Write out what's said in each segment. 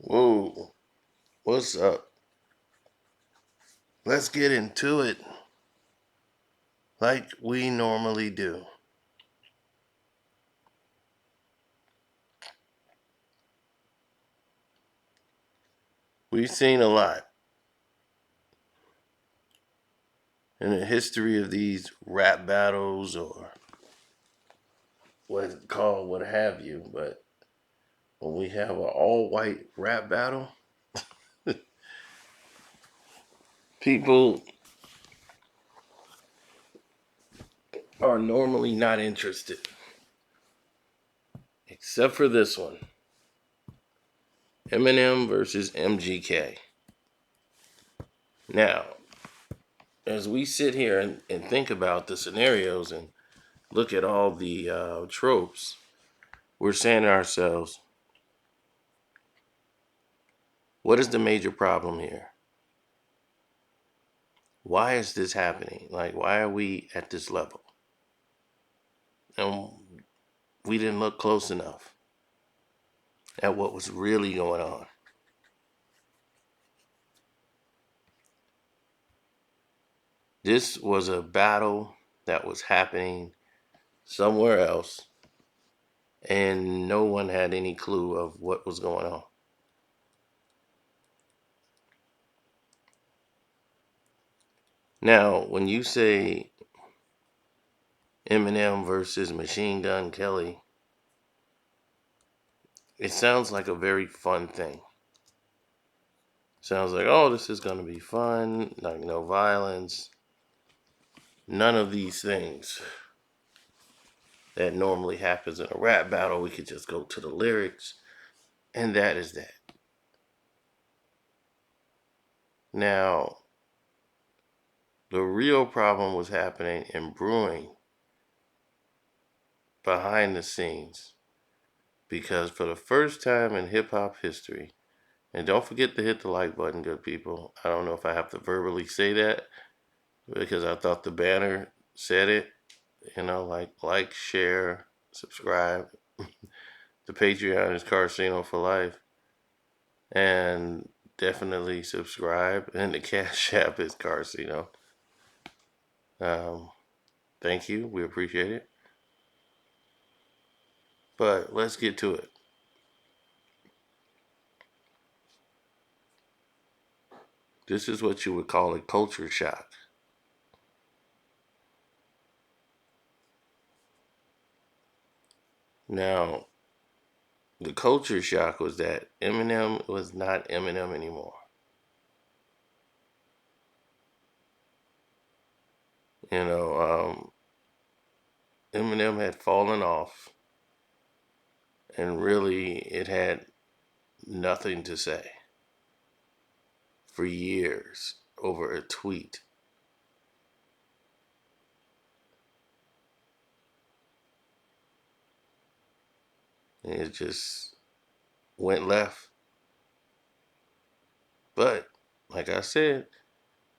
Whoa, what's up? Let's get into it like we normally do. We've seen a lot in the history of these rap battles or what's called what have you, but when we have an all white rap battle, people are normally not interested. Except for this one. Eminem versus MGK. Now, as we sit here and think about the scenarios and look at all the tropes, we're saying to ourselves, what is the major problem here? Why is this happening? Like, why are we at this level? And we didn't look close enough at what was really going on. This was a battle that was happening somewhere else, and no one had any clue of what was going on. Now, when you say Eminem versus Machine Gun Kelly, it sounds like a very fun thing. Sounds like, oh, this is going to be fun, like no violence. None of these things that normally happens in a rap battle. We could just go to the lyrics, and that is that. Now, the real problem was happening and brewing behind the scenes because for the first time in hip hop history, and don't forget to hit the like button, good people. I don't know if I have to verbally say that because I thought the banner said it. Like, share, subscribe. The Patreon is Carcino for life. And definitely subscribe. And the Cash App is Carcino. Um, Thank you. We appreciate it. But let's get to it. This is what you would call a culture shock. Now, the culture shock was that Eminem was not Eminem anymore. You know, Eminem had fallen off, and really it had nothing to say for years over a tweet. And it just went left. But, like I said,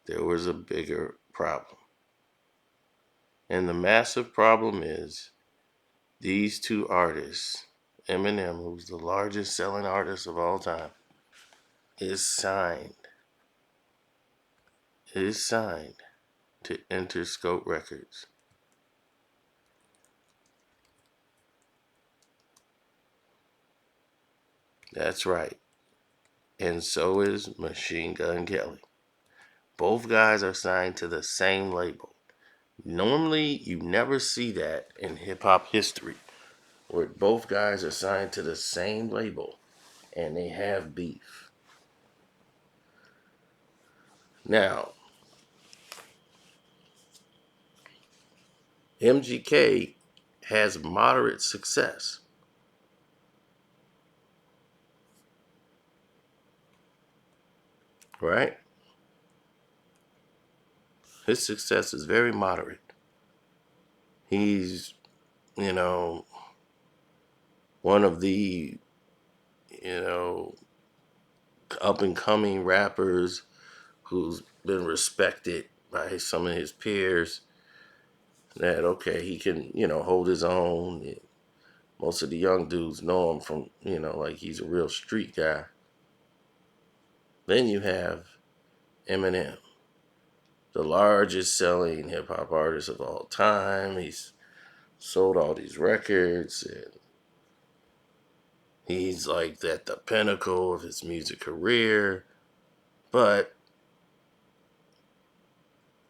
there was a bigger problem. And the massive problem is these two artists, Eminem, who's the largest selling artist of all time, is signed to Interscope Records. That's right. And so is Machine Gun Kelly. Both guys are signed to the same label. Normally, you never see that in hip hop history, where both guys are signed to the same label and they have beef. Now, MGK has moderate success, right? His success is very moderate. He's, you know, one of the, you know, up and coming rappers who's been respected by some of his peers. That, okay, he can, hold his own. Most of the young dudes know him from, like he's a real street guy. Then you have Eminem, the largest selling hip hop artist of all time. He's sold all these records, and he's like at the pinnacle of his music career. But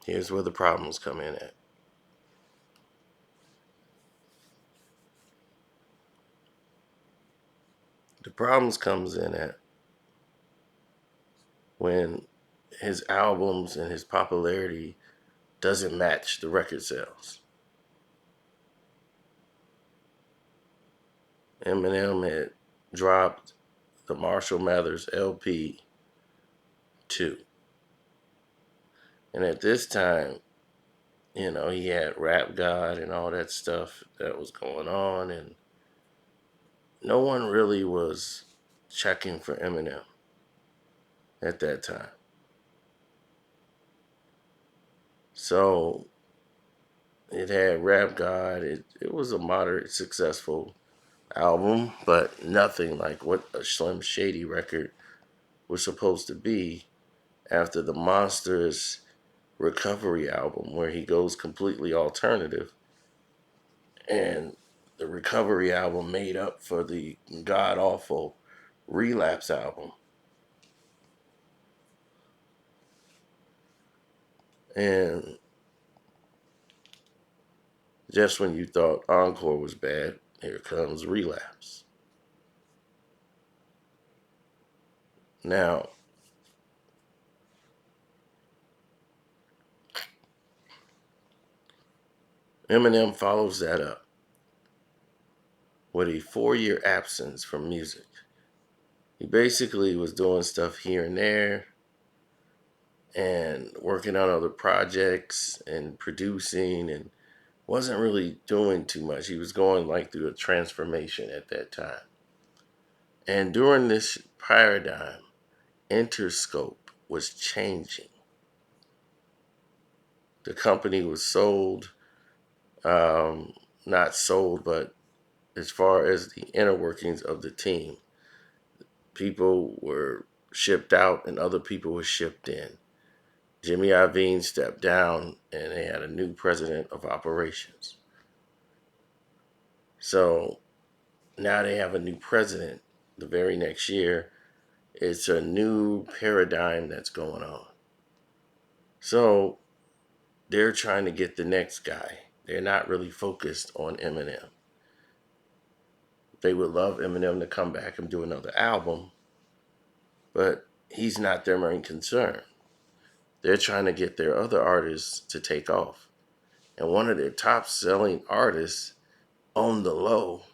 here's where the problems come in at. The problems comes in at when his albums and his popularity doesn't match the record sales. Eminem had dropped the Marshall Mathers LP 2. And at this time, he had Rap God and all that stuff that was going on, and no one really was checking for Eminem at that time. So it had Rap God. It was a moderate successful album, but nothing like what a Slim Shady record was supposed to be after the Monsters Recovery album, where he goes completely alternative. And the Recovery album made up for the god awful Relapse album. And just when you thought Encore was bad, here comes Relapse. Now, Eminem follows that up with a 4-year absence from music. He basically was doing stuff here and there and working on other projects and producing, and wasn't really doing too much. He was going like through a transformation at that time. And during this paradigm, Interscope was changing. The company was sold, not sold, but as far as the inner workings of the team, people were shipped out and other people were shipped in. Jimmy Iovine stepped down and they had a new president of operations. So now they have a new president the very next year. It's a new paradigm that's going on. So they're trying to get the next guy. They're not really focused on Eminem. They would love Eminem to come back and do another album, but he's not their main concern. They're trying to get their other artists to take off. And one of their top selling artists on the low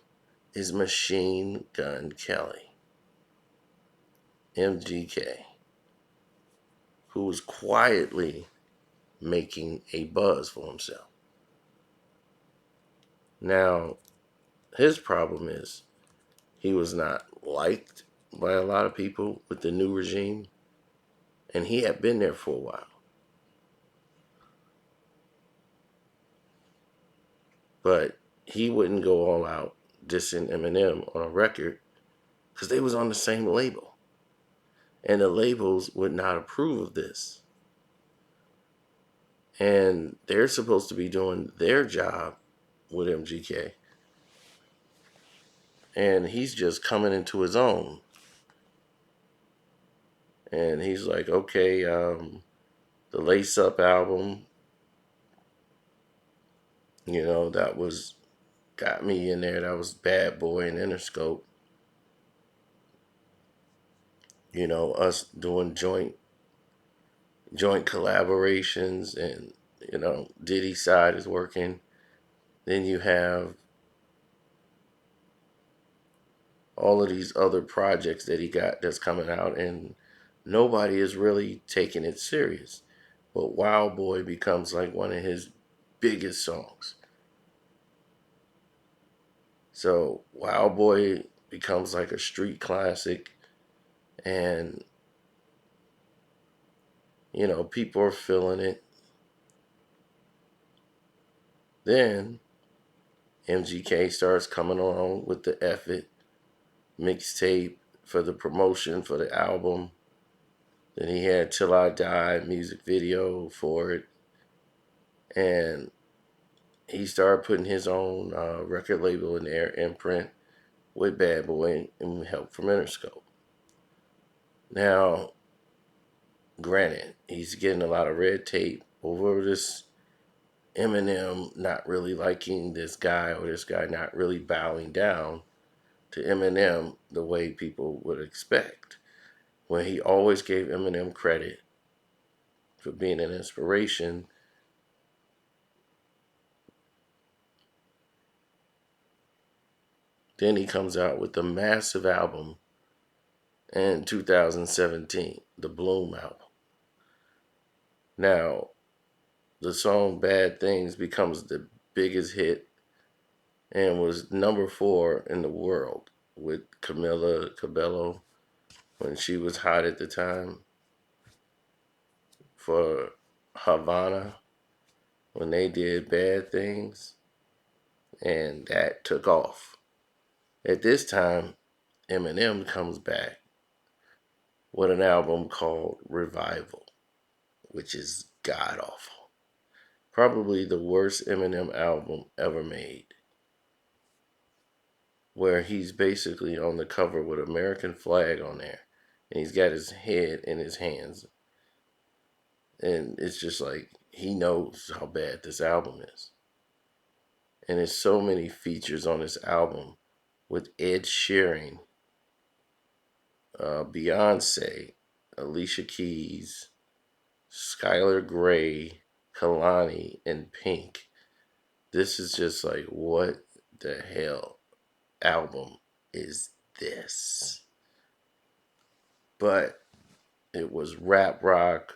is Machine Gun Kelly, MGK, who was quietly making a buzz for himself. Now, his problem is he was not liked by a lot of people with the new regime, and he had been there for a while. But he wouldn't go all out dissing Eminem on a record because they was on the same label. And the labels would not approve of this. And they're supposed to be doing their job with MGK. And he's just coming into his own. And he's like, okay, the Lace Up album, that was got me in there. That was Bad Boy and Interscope. Us doing joint collaborations, and Diddy's side is working. Then you have all of these other projects that he got that's coming out, and nobody is really taking it serious. But Wild Boy becomes like one of his biggest songs. So Wild Boy becomes like a street classic, and people are feeling it. Then MGK starts coming along with the F It mixtape for the promotion for the album. Then he had Till I Die music video for it. And he started putting his own record label in there, Imprint, with Bad Boy and help from Interscope. Now, granted, he's getting a lot of red tape over this Eminem not really liking this guy, or this guy not really bowing down to Eminem the way people would expect. When he always gave Eminem credit for being an inspiration, then he comes out with a massive album in 2017, the Bloom album. Now, the song Bad Things becomes the biggest hit and was number 4 in the world with Camila Cabello when she was hot at the time for Havana when they did Bad Things, and that took off. At this time, Eminem comes back with an album called Revival, which is god awful. Probably the worst Eminem album ever made, where he's basically on the cover with an American flag on there, and he's got his head in his hands. And it's just like he knows how bad this album is. And there's so many features on this album with Ed Sheeran, Beyonce, Alicia Keys, Skylar Grey, Kalani, and Pink. This is just like, what the hell album is this? But it was rap rock,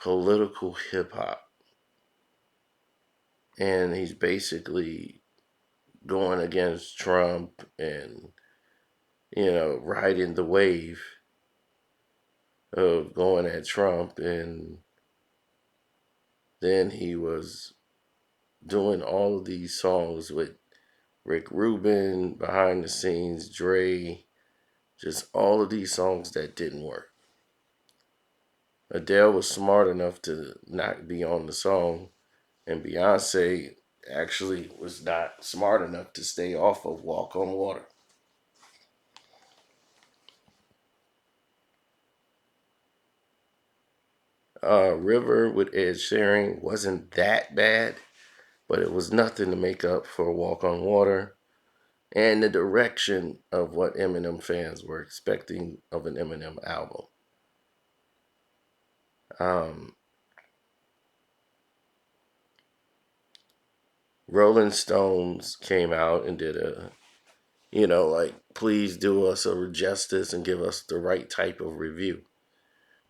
political hip hop. And he's basically going against Trump and, riding the wave of going at Trump. And then he was doing all of these songs with Rick Rubin behind the scenes, Dre, just all of these songs that didn't work. Adele was smart enough to not be on the song, and Beyonce actually was not smart enough to stay off of Walk on Water. River with Ed Sheeran wasn't that bad, but it was nothing to make up for Walk on Water and the direction of what Eminem fans were expecting of an Eminem album. Um, Rolling Stones came out and did please do us a justice and give us the right type of review.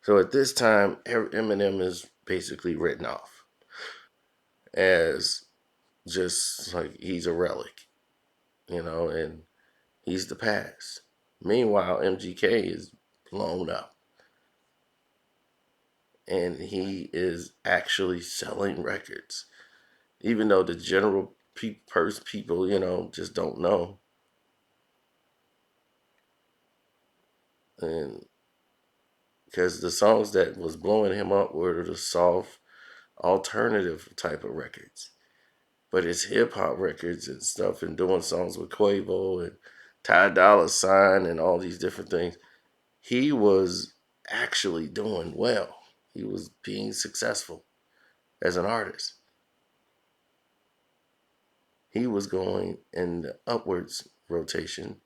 So at this time, Eminem is basically written off as just like he's a relic, and he's the past. Meanwhile, MGK is blown up, and he is actually selling records, even though the general people, just don't know. And because the songs that was blowing him up were the soft, alternative type of records. But his hip hop records and stuff, and doing songs with Quavo and Ty Dolla Sign and all these different things, he was actually doing well. He was being successful as an artist. He was going in the upwards rotation,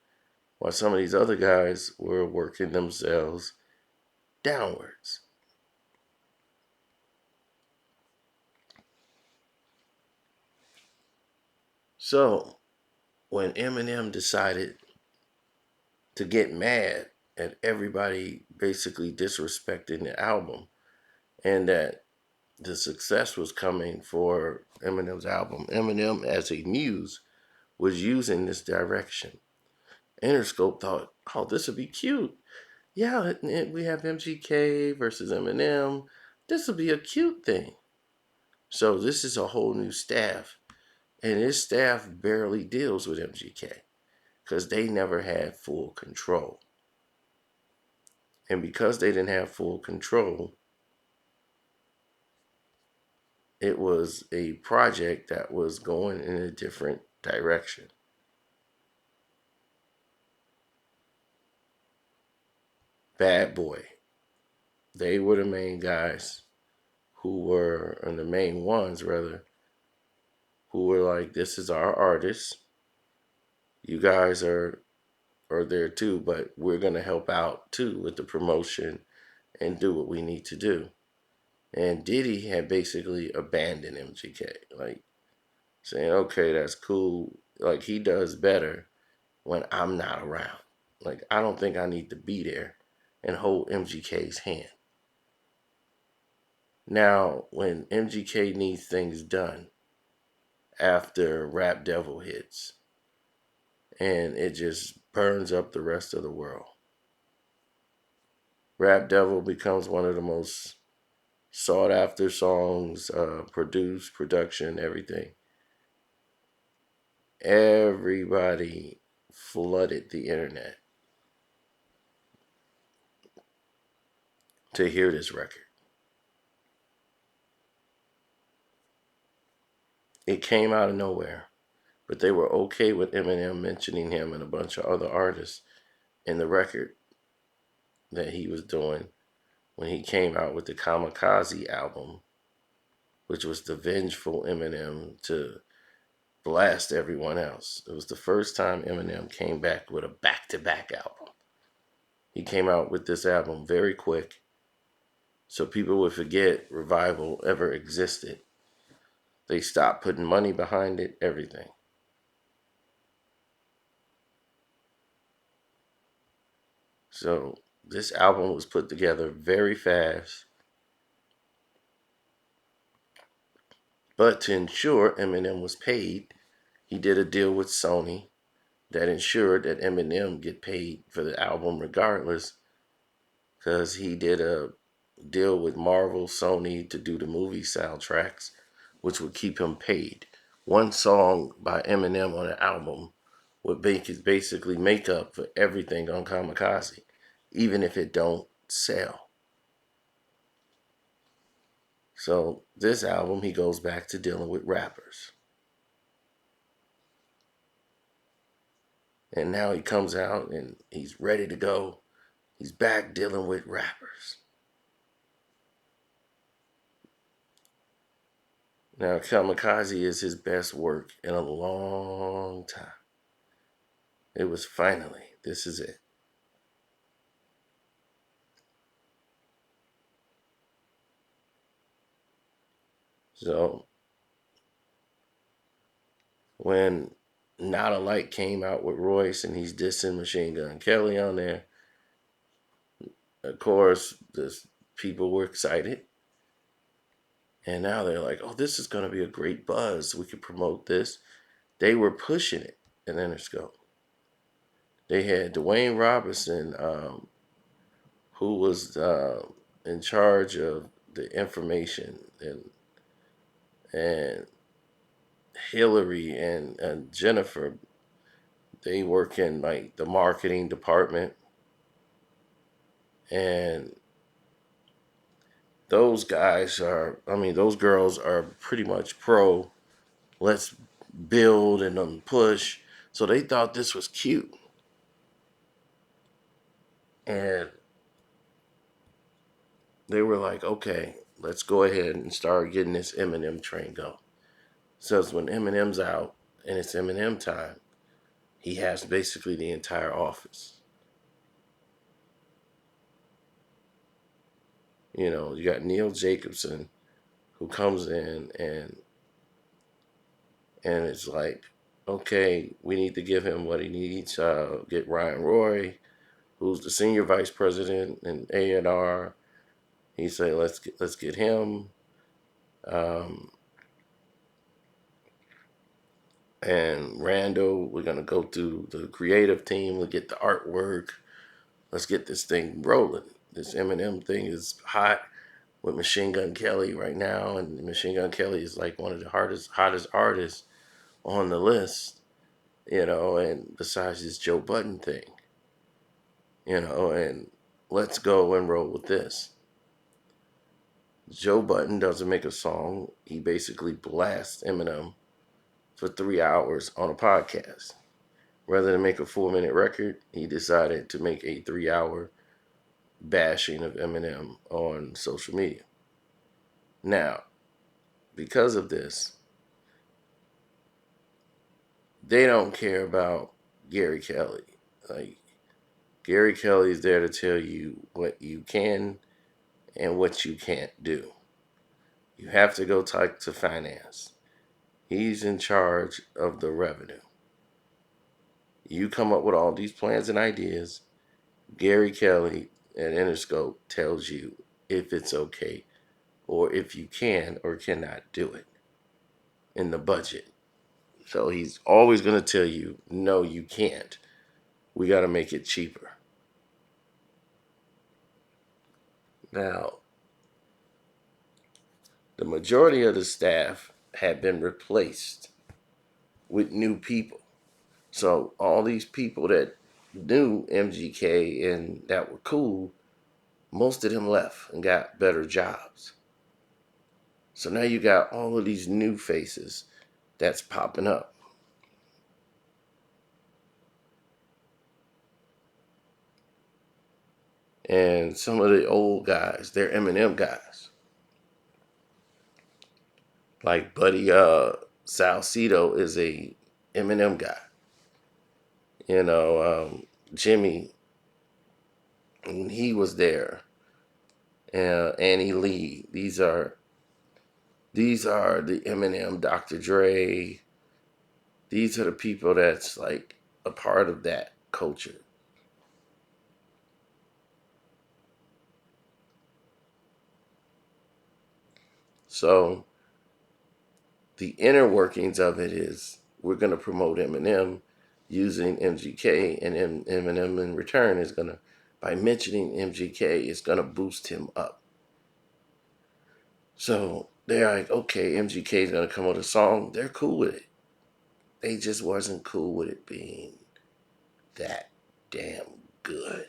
while some of these other guys were working themselves downwards. So when Eminem decided to get mad at everybody basically disrespecting the album, and that the success was coming for Eminem's album, Eminem as a muse was using this direction. Interscope thought, oh, this would be cute. Yeah, we have MGK versus Eminem. This will be a cute thing. So this is a whole new staff. And his staff barely deals with MGK because they never had full control. And because they didn't have full control, it was a project that was going in a different direction. Bad Boy, they were the main guys who were, and the main ones rather, who were like, this is our artist. You guys are there too, but we're going to help out too with the promotion and do what we need to do. And Diddy had basically abandoned MGK, like saying, okay, that's cool. Like he does better when I'm not around. Like I don't think I need to be there and hold MGK's hand. Now, when MGK needs things done after Rap Devil hits, and it just burns up the rest of the world. Rap Devil becomes one of the most sought after songs, produced, production, everything. Everybody flooded the internet to hear this record. It came out of nowhere, but they were okay with Eminem mentioning him and a bunch of other artists in the record that he was doing when he came out with the Kamikaze album, which was the vengeful Eminem to blast everyone else. It was the first time Eminem came back with a back-to-back album. He came out with this album very quick, so people would forget Revival ever existed. They stopped putting money behind it, everything. So this album was put together very fast. But to ensure Eminem was paid, he did a deal with Sony that ensured that Eminem get paid for the album regardless, because he did a deal with Marvel, Sony to do the movie soundtracks, which would keep him paid. One song by Eminem on an album would basically make up for everything on Kamikaze, even if it don't sell. So this album, he goes back to dealing with rappers. And now he comes out and he's ready to go. He's back dealing with rappers. Now, Kamikaze is his best work in a long time. It was finally, this is it. So, when Not Alike came out with Royce and he's dissing Machine Gun Kelly on there, of course, people were excited. And now they're like, oh, this is going to be a great buzz. We can promote this. They were pushing it in Interscope. They had Dwayne Robinson, who was in charge of the information, and Hillary and Jennifer. They work in like the marketing department, and those guys are, I mean, those girls are pretty much pro. Let's build and push. So they thought this was cute, and they were like, okay, let's go ahead and start getting this Eminem train going. So when Eminem's out and it's Eminem time, he has basically the entire office. You know, you got Neil Jacobson who comes in and it's like, okay, we need to give him what he needs. Get Ryan Roy, who's the senior vice president in A&R. He said, let's get him. Um, and Randall, we're gonna go through the creative team. We'll get the artwork. Let's get this thing rolling. This Eminem thing is hot with Machine Gun Kelly right now, and Machine Gun Kelly is like one of the hottest artists on the list, you know, and besides this Joe Budden thing, you know, and let's go and roll with this. Joe Budden doesn't make a song. He basically blasts Eminem for 3 hours on a podcast. Rather than make a 4 minute record, he decided to make a 3 hour bashing of Eminem on social media. Now, because of this, they don't care about Gary Kelly. Like, Gary Kelly is there to tell you what you can and what you can't do. You have to go talk to finance. He's in charge of the revenue. You come up with all these plans and ideas. Gary Kelly at Interscope tells you if it's okay or if you can or cannot do it in the budget. So he's always going to tell you, no, you can't. We got to make it cheaper. Now, the majority of the staff had been replaced with new people. So all these people that knew MGK and that were cool, most of them left and got better jobs. So now you got all of these new faces that's popping up. And some of the old guys, they're Eminem guys. Like Buddy Salcedo is a Eminem guy. Jimmy, he was there. Annie Lee. These are the Eminem, Dr. Dre. These are the people that's like a part of that culture. So the inner workings of it is we're going to promote Eminem using MGK, and Eminem in return is going to, by mentioning MGK, is going to boost him up. So they're like, okay, MGK is going to come with a song. They're cool with it. They just wasn't cool with it being that damn good.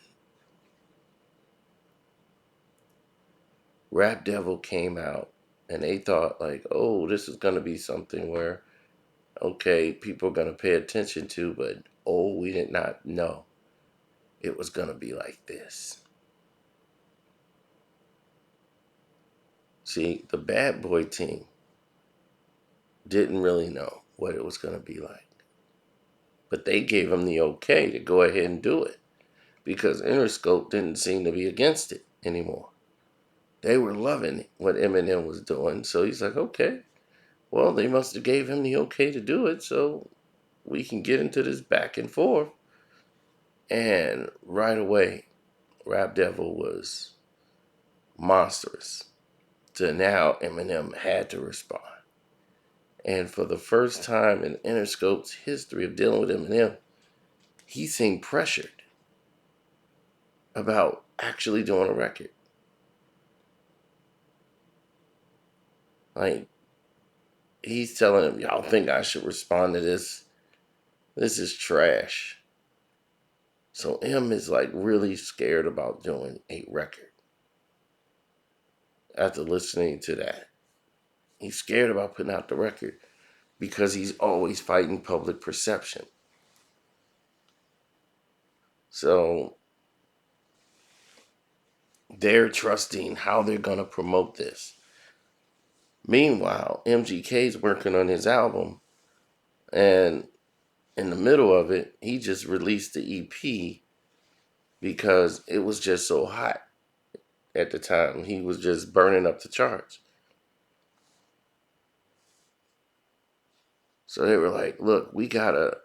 Rap Devil came out and they thought like, oh, this is going to be something where, okay, people are going to pay attention to, but oh, we did not know it was going to be like this. See, the Bad Boy team didn't really know what it was going to be like. But they gave him the okay to go ahead and do it because Interscope didn't seem to be against it anymore. They were loving what Eminem was doing. So he's like, okay, well, they must have gave him the okay to do it, so we can get into this back and forth. And right away, Rap Devil was monstrous. So now Eminem had to respond. And for the first time in Interscope's history of dealing with Eminem, he seemed pressured about actually doing a record. Like, he's telling him, y'all think I should respond to this? This is trash. So M is like really scared about doing a record after listening to that. He's scared about putting out the record because he's always fighting public perception. So they're trusting how they're going to promote this. Meanwhile, MGK's working on his album, and in the middle of it, he just released the EP because it was just so hot at the time. He was just burning up the charts. So they were like, look, we gotta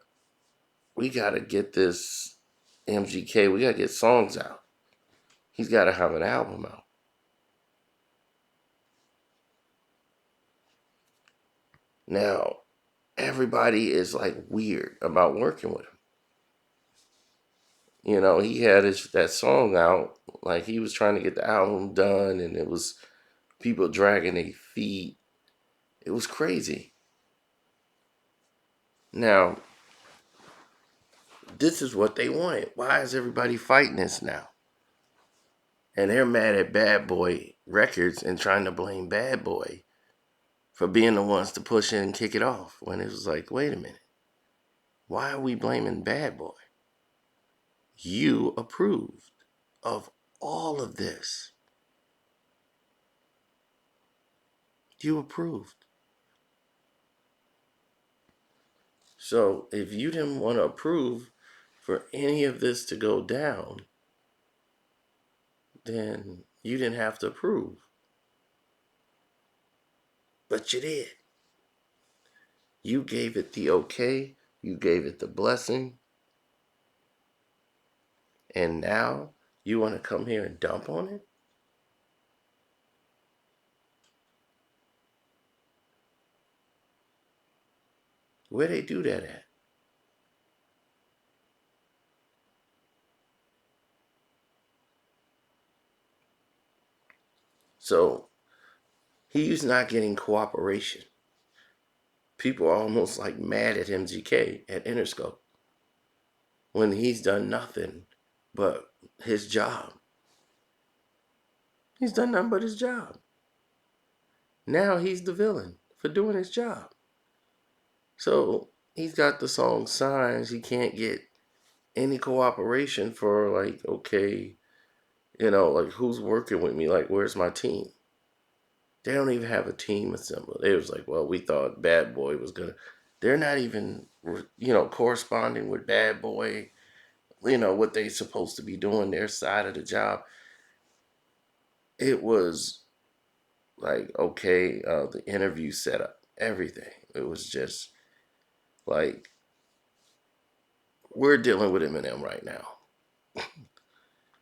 get this MGK, we gotta get songs out. He's gotta have an album out. Now, everybody is like weird about working with him. He had that song out, like he was trying to get the album done, and it was people dragging their feet. It was crazy. Now, this is what they wanted. Why is everybody fighting this now? And they're mad at Bad Boy Records and trying to blame Bad Boy for being the ones to push it and kick it off. When it was like, wait a minute, why are we blaming Bad Boy? You approved of all of this. You approved. So if you didn't want to approve for any of this to go down, then you didn't have to approve. But you did. You gave it the okay. You gave it the blessing. And now you want to come here and dump on it? Where they do that at? So he's not getting cooperation. People are almost like mad at MGK at Interscope when he's done nothing but his job. He's done nothing but his job. Now he's the villain for doing his job. So he's got the song Signs. He can't get any cooperation for, like, okay, like, who's working with me? Like, where's my team? They don't even have a team assembled. It was like, well, we thought Bad Boy was gonna. They're not even, corresponding with Bad Boy. What they supposed to be doing, their side of the job. It was like, okay, the interview setup, everything. It was just like, we're dealing with Eminem right now.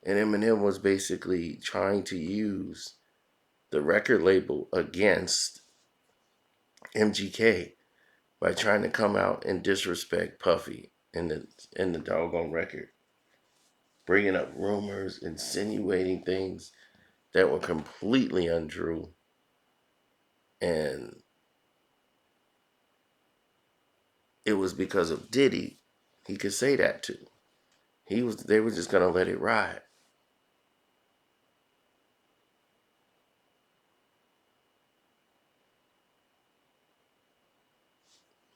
And Eminem was basically trying to use the record label against MGK by trying to come out and disrespect Puffy in the doggone record, bringing up rumors, insinuating things that were completely untrue, and it was because of Diddy. He could say that too. They were just gonna let it ride.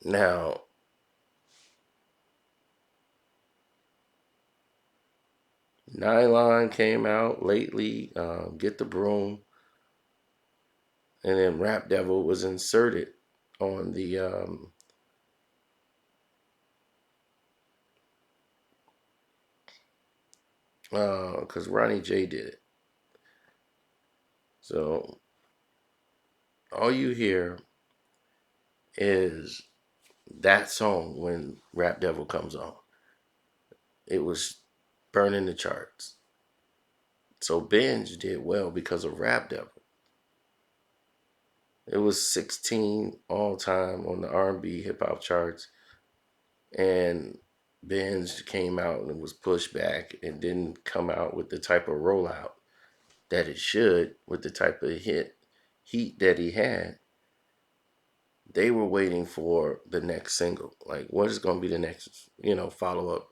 Now, Nylon came out lately, Get the Broom, and then Rap Devil was inserted on the because Ronnie J did it. So all you hear is that song when Rap Devil comes on. It was burning the charts. So Binge did well because of Rap Devil. It was 16 all time on the R&B hip hop charts, and Binge came out and was pushed back and didn't come out with the type of rollout that it should, with the type of heat that he had. They were waiting for the next single. Like, what is going to be the next, follow up?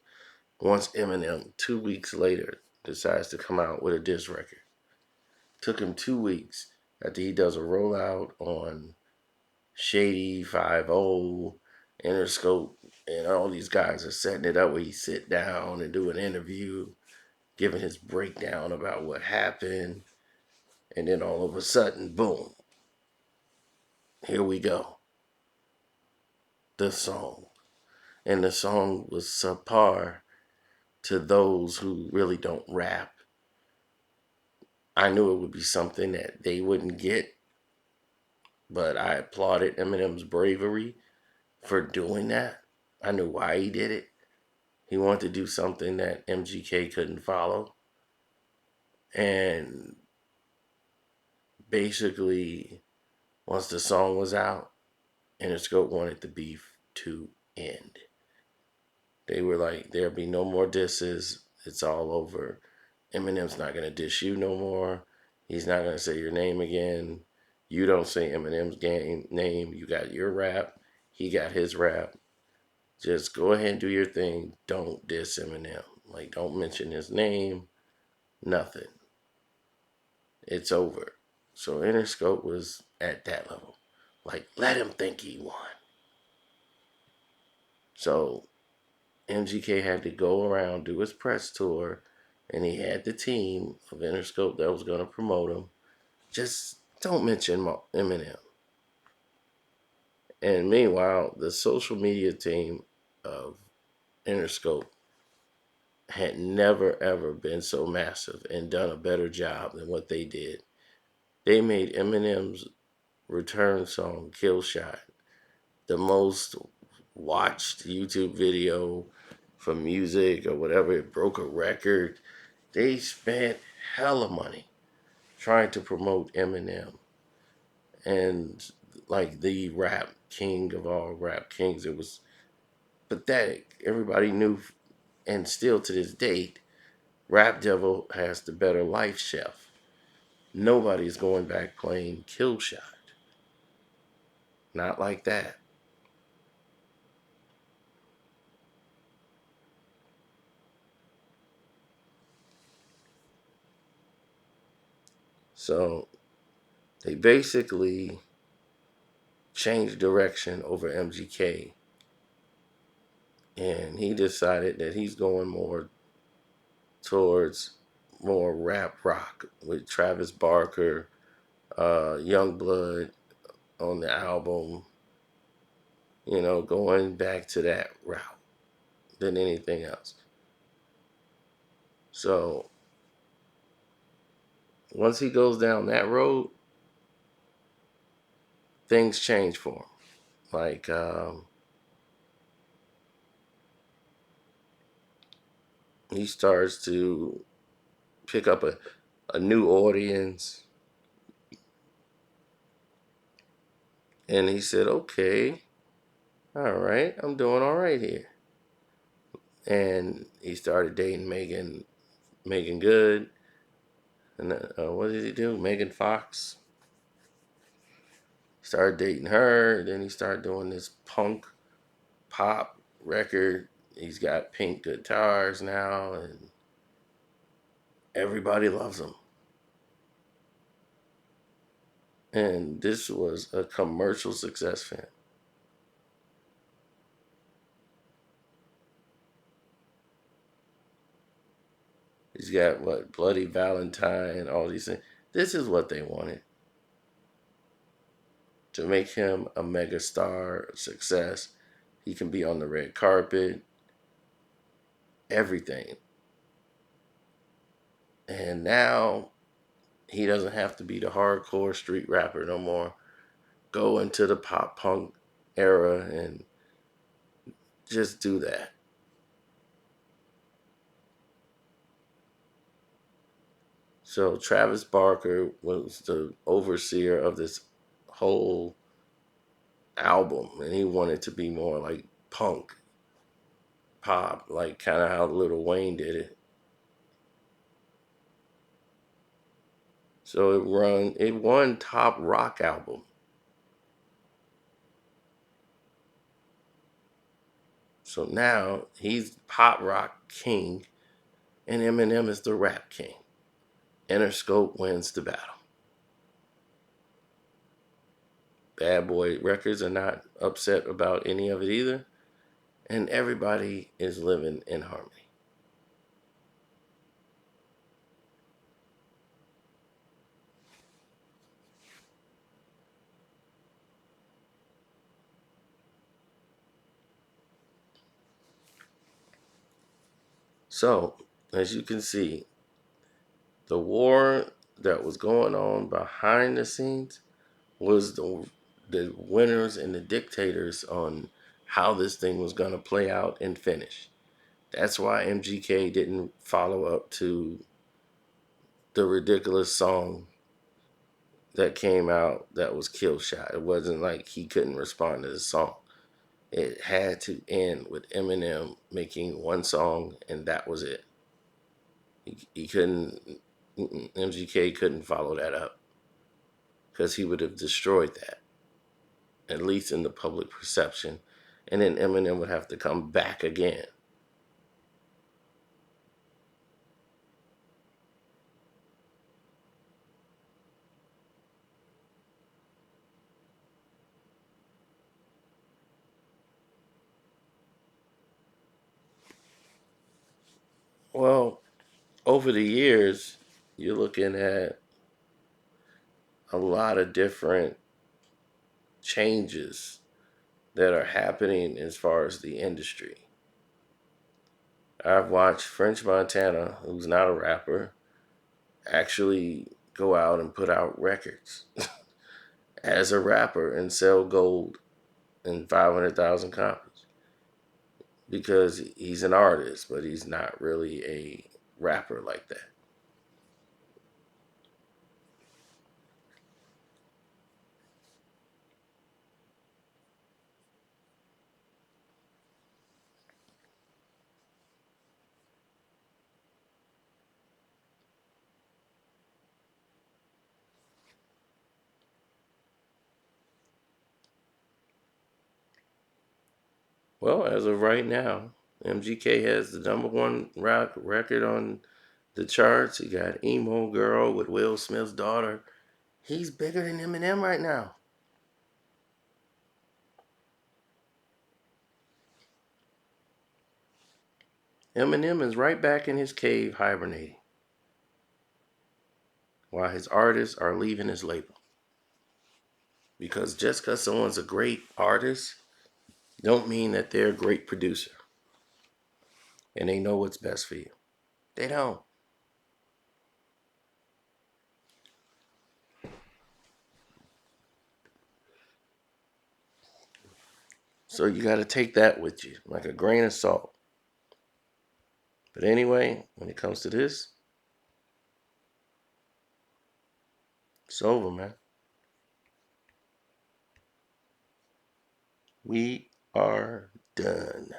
Once Eminem, 2 weeks later, decides to come out with a diss record. Took him 2 weeks after he does a rollout on Shady 5-0, Interscope, and all these guys are setting it up where he sit down and do an interview, giving his breakdown about what happened, and then all of a sudden, boom, here we go. The song. And the song was subpar to those who really don't rap. I knew it would be something that they wouldn't get, but I applauded Eminem's bravery for doing that. I knew why he did it. He wanted to do something that MGK couldn't follow. And basically, once the song was out, Interscope wanted the beef to end. They were like, there'll be no more disses. It's all over. Eminem's not going to diss you no more. He's not going to say your name again. You don't say Eminem's name. You got your rap. He got his rap. Just go ahead and do your thing. Don't diss Eminem. Like, don't mention his name. Nothing. it's over. So Interscope was at that level. Like, let him think he won. So MGK had to go around, do his press tour, and he had the team of Interscope that was going to promote him. Just don't mention Eminem. And meanwhile, the social media team of Interscope had never ever been so massive and done a better job than what they did. They made Eminem's return song Kill Shot the most watched YouTube video for music or whatever. It broke a record. They spent hella money trying to promote Eminem and like the rap king of all rap kings. It was pathetic. Everybody knew, and still to this date, Rap Devil has the better life chef. Nobody's going back playing Kill Shot. Not like that. So they basically changed direction over MGK, and he decided that he's going more towards more rap rock with Travis Barker, Youngblood on the album, going back to that route than anything else. So once he goes down that road, things change for him. Like he starts to pick up a new audience, and he said, "Okay, all right, I'm doing all right here." And he started dating Megan Good, and what did he do? Megan Fox. Started dating her. Then he started doing this punk pop record. He's got pink guitars now, and everybody loves him. And this was a commercial success for him. He's got what, Bloody Valentine, all these things. This is what they wanted to make him a mega star success. He can be on the red carpet, everything. And now he doesn't have to be the hardcore street rapper no more. Go into the pop punk era and just do that. So Travis Barker was the overseer of this whole album, and he wanted to be more like punk pop, like kind of how Lil Wayne did it. So it won top rock album. So now he's pop rock king, and Eminem is the rap king. Interscope wins the battle. Bad Boy Records are not upset about any of it either, and everybody is living in harmony. So, as you can see, the war that was going on behind the scenes was the winners and the dictators on how this thing was going to play out and finish. That's why MGK didn't follow up to the ridiculous song that came out that was Kill Shot. It wasn't like he couldn't respond to the song. It had to end with Eminem making one song, and that was it. He couldn't, MGK couldn't follow that up because he would have destroyed that, at least in the public perception. And then Eminem would have to come back again. Well, over the years, you're looking at a lot of different changes that are happening as far as the industry. I've watched French Montana, who's not a rapper, actually go out and put out records as a rapper and sell gold in 500,000 copies because he's an artist, but he's not really a rapper like that. Well, as of right now, MGK has the number one rock record on the charts. He got Emo Girl with Will Smith's daughter. He's bigger than Eminem right now. Eminem is right back in his cave hibernating while his artists are leaving his label. Because just because someone's a great artist don't mean that they're a great producer and they know what's best for you. They don't. So you got to take that with you like a grain of salt. But anyway, when it comes to this, it's over, man. We are done.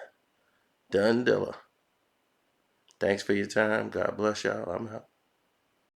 Done, Dilla. Thanks for your time. God bless y'all. I'm out.